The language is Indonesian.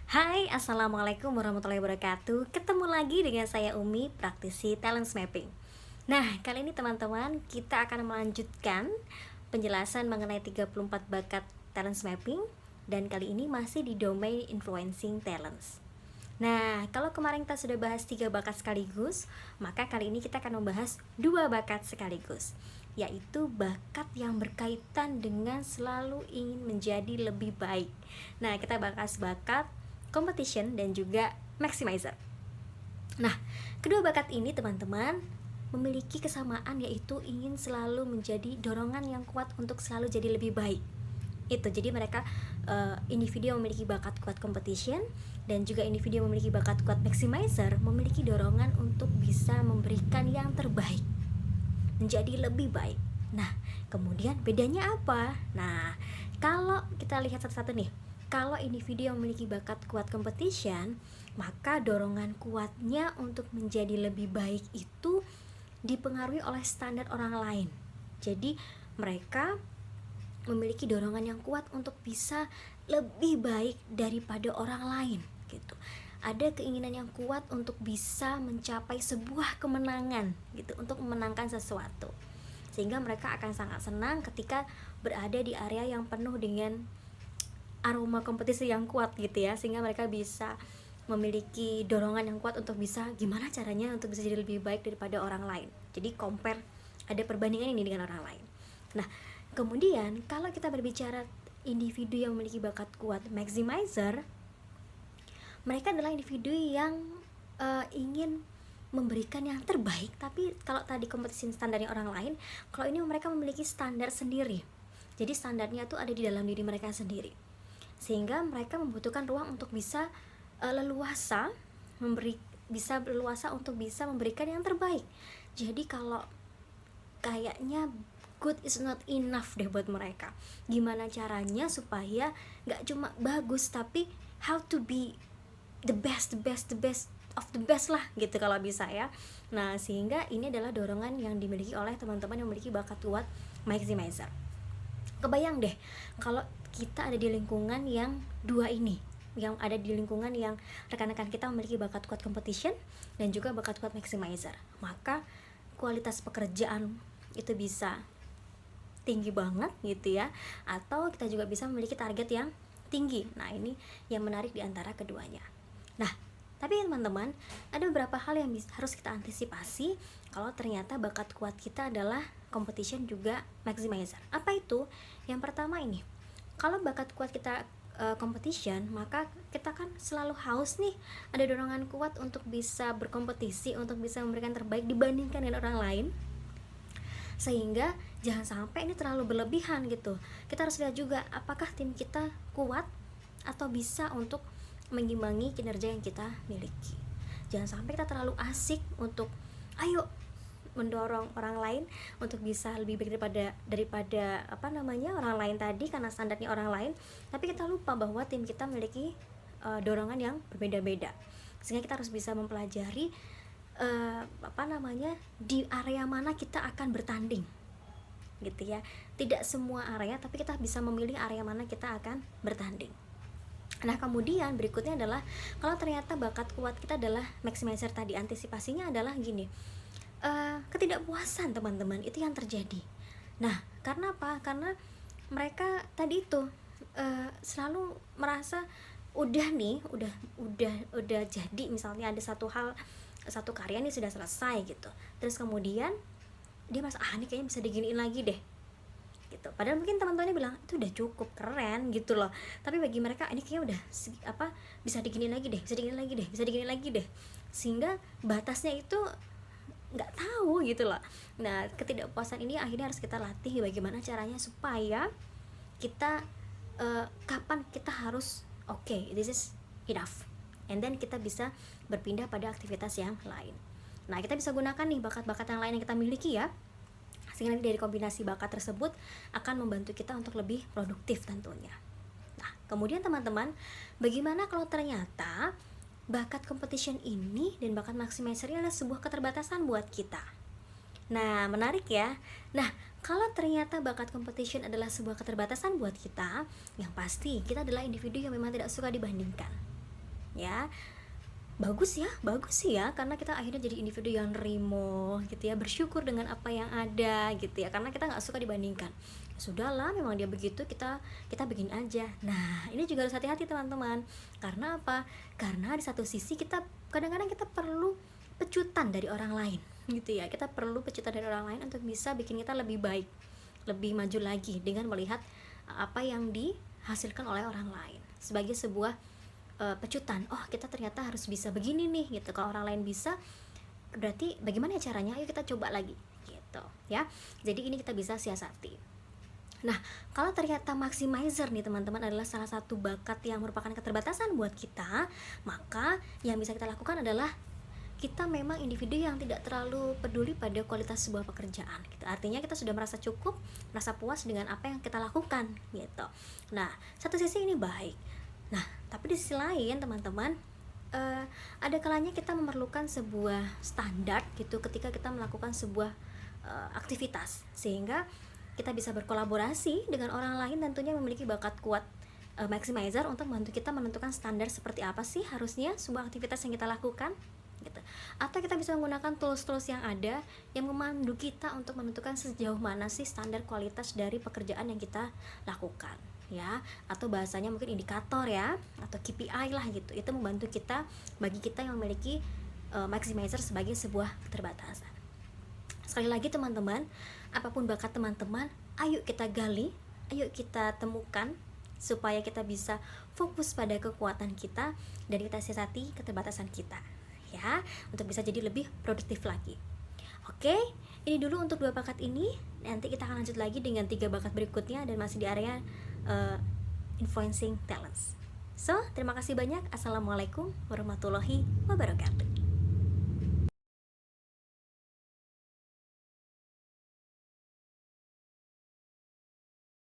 Hai, Assalamualaikum warahmatullahi wabarakatuh. Ketemu lagi dengan saya Umi, praktisi talent mapping. Nah, kali ini teman-teman, kita akan melanjutkan penjelasan mengenai 34 bakat talent mapping. Dan kali ini masih di domain influencing talents. Nah, kalau kemarin kita sudah bahas 3 bakat sekaligus, maka kali ini kita akan membahas 2 bakat sekaligus, yaitu bakat yang berkaitan dengan selalu ingin menjadi lebih baik. Nah, kita bahas bakat competition dan juga maximizer. Nah, kedua bakat ini teman-teman memiliki kesamaan, yaitu ingin selalu menjadi dorongan yang kuat untuk selalu jadi lebih baik. Itu jadi mereka individu yang memiliki bakat kuat competition dan juga individu yang memiliki bakat kuat maximizer memiliki dorongan untuk bisa memberikan yang terbaik, menjadi lebih baik. Nah, kemudian bedanya apa? Nah, kalau kita lihat satu-satu nih, kalau individu yang memiliki bakat kuat competition, maka dorongan kuatnya untuk menjadi lebih baik itu dipengaruhi oleh standar orang lain. Jadi mereka memiliki dorongan yang kuat untuk bisa lebih baik daripada orang lain gitu. Ada keinginan yang kuat untuk bisa mencapai sebuah kemenangan gitu, untuk memenangkan sesuatu. Sehingga mereka akan sangat senang ketika berada di area yang penuh dengan aroma kompetisi yang kuat gitu ya, sehingga mereka bisa memiliki dorongan yang kuat untuk bisa gimana caranya untuk bisa jadi lebih baik daripada orang lain. Jadi compare, ada perbandingan ini dengan orang lain. Nah, kemudian kalau kita berbicara individu yang memiliki bakat kuat maximizer, mereka adalah individu yang ingin memberikan yang terbaik. Tapi kalau tadi kompetisi standarnya orang lain, kalau ini mereka memiliki standar sendiri. Jadi standarnya tuh ada di dalam diri mereka sendiri, sehingga mereka membutuhkan ruang untuk bisa leluasa untuk bisa memberikan yang terbaik. Jadi kalau kayaknya good is not enough deh buat mereka, gimana caranya supaya nggak cuma bagus tapi how to be the best of the best lah gitu kalau bisa ya. Nah, sehingga ini adalah dorongan yang dimiliki oleh teman-teman yang memiliki bakat kuat maximizer. Kebayang deh kalau kita ada di lingkungan yang dua ini, yang ada di lingkungan yang rekan-rekan kita memiliki bakat kuat competition dan juga bakat kuat maximizer, maka kualitas pekerjaan itu bisa tinggi banget gitu ya, atau kita juga bisa memiliki target yang tinggi. Nah, ini yang menarik di antara keduanya. Nah, tapi teman-teman, ada beberapa hal yang harus kita antisipasi kalau ternyata bakat kuat kita adalah competition juga maximizer. Apa itu? Yang pertama ini, kalau bakat kuat kita competition, maka kita kan selalu haus nih, ada dorongan kuat untuk bisa berkompetisi, untuk bisa memberikan terbaik dibandingkan dengan orang lain, sehingga jangan sampai ini terlalu berlebihan gitu. Kita harus lihat juga apakah tim kita kuat atau bisa untuk mengimbangi kinerja yang kita miliki. Jangan sampai kita terlalu asik untuk ayo mendorong orang lain untuk bisa lebih baik daripada orang lain tadi karena standarnya orang lain, tapi kita lupa bahwa tim kita memiliki dorongan yang berbeda-beda. Sehingga kita harus bisa mempelajari di area mana kita akan bertanding gitu ya. Tidak semua area, tapi kita bisa memilih area mana kita akan bertanding. Nah, kemudian berikutnya adalah kalau ternyata bakat kuat kita adalah maximizer tadi, antisipasinya adalah gini, ketidakpuasan teman-teman itu yang terjadi. Nah, karena apa? Karena mereka tadi itu selalu merasa udah jadi, misalnya ada satu karya nih sudah selesai gitu, terus kemudian dia merasa ini kayaknya bisa diginiin lagi deh gitu. Padahal mungkin teman-temannya bilang itu udah cukup keren gitu loh, tapi bagi mereka ini kayaknya udah bisa diginiin lagi deh, sehingga batasnya itu nggak tahu gitu loh. Nah, ketidakpuasan ini akhirnya harus kita latih bagaimana caranya supaya kita kapan kita harus this is enough, and then kita bisa berpindah pada aktivitas yang lain. Nah, kita bisa gunakan nih bakat-bakat yang lain yang kita miliki ya, sehingga nanti dari kombinasi bakat tersebut akan membantu kita untuk lebih produktif tentunya. Nah, kemudian teman-teman, bagaimana kalau ternyata bakat competition ini dan bakat maximizer adalah sebuah keterbatasan buat kita? Nah, menarik ya. Nah, kalau ternyata bakat competition adalah sebuah keterbatasan buat kita, yang pasti kita adalah individu yang memang tidak suka dibandingkan. ya. Bagus sih ya, karena kita akhirnya jadi individu yang nerimo gitu ya, bersyukur dengan apa yang ada gitu ya, karena kita nggak suka dibandingkan. Ya sudahlah, memang dia begitu, kita begini aja. Nah, ini juga harus hati-hati teman-teman. Karena apa? Karena di satu sisi kita kadang-kadang kita perlu pecutan dari orang lain gitu ya, kita perlu pecutan dari orang lain untuk bisa bikin kita lebih baik, lebih maju lagi dengan melihat apa yang dihasilkan oleh orang lain sebagai sebuah pecutan. Oh, kita ternyata harus bisa begini nih gitu. Kalau orang lain bisa, berarti bagaimana caranya? Ayo kita coba lagi gitu ya. Jadi ini kita bisa siasati. Nah, kalau ternyata maximizer nih teman-teman adalah salah satu bakat yang merupakan keterbatasan buat kita, maka yang bisa kita lakukan adalah kita memang individu yang tidak terlalu peduli pada kualitas sebuah pekerjaan gitu. Artinya kita sudah merasa cukup, merasa puas dengan apa yang kita lakukan gitu. Nah, satu sisi ini baik. Nah, tapi di sisi lain teman-teman, ada kalanya kita memerlukan sebuah standar gitu ketika kita melakukan sebuah aktivitas, sehingga kita bisa berkolaborasi dengan orang lain tentunya memiliki bakat kuat maximizer untuk membantu kita menentukan standar seperti apa sih harusnya sebuah aktivitas yang kita lakukan gitu. Atau kita bisa menggunakan tools-tools yang ada yang memandu kita untuk menentukan sejauh mana sih standar kualitas dari pekerjaan yang kita lakukan ya, atau bahasanya mungkin indikator ya, atau KPI lah gitu. Itu membantu kita, bagi kita yang memiliki maximizer sebagai sebuah keterbatasan. Sekali lagi teman-teman, apapun bakat teman-teman, ayo kita gali, ayo kita temukan supaya kita bisa fokus pada kekuatan kita dan kita siasati keterbatasan kita ya, untuk bisa jadi lebih produktif lagi. Oke, ini dulu untuk 2 bakat ini. Nanti kita akan lanjut lagi dengan 3 bakat berikutnya dan masih di area influencing talents. So, terima kasih banyak. Assalamualaikum warahmatullahi wabarakatuh.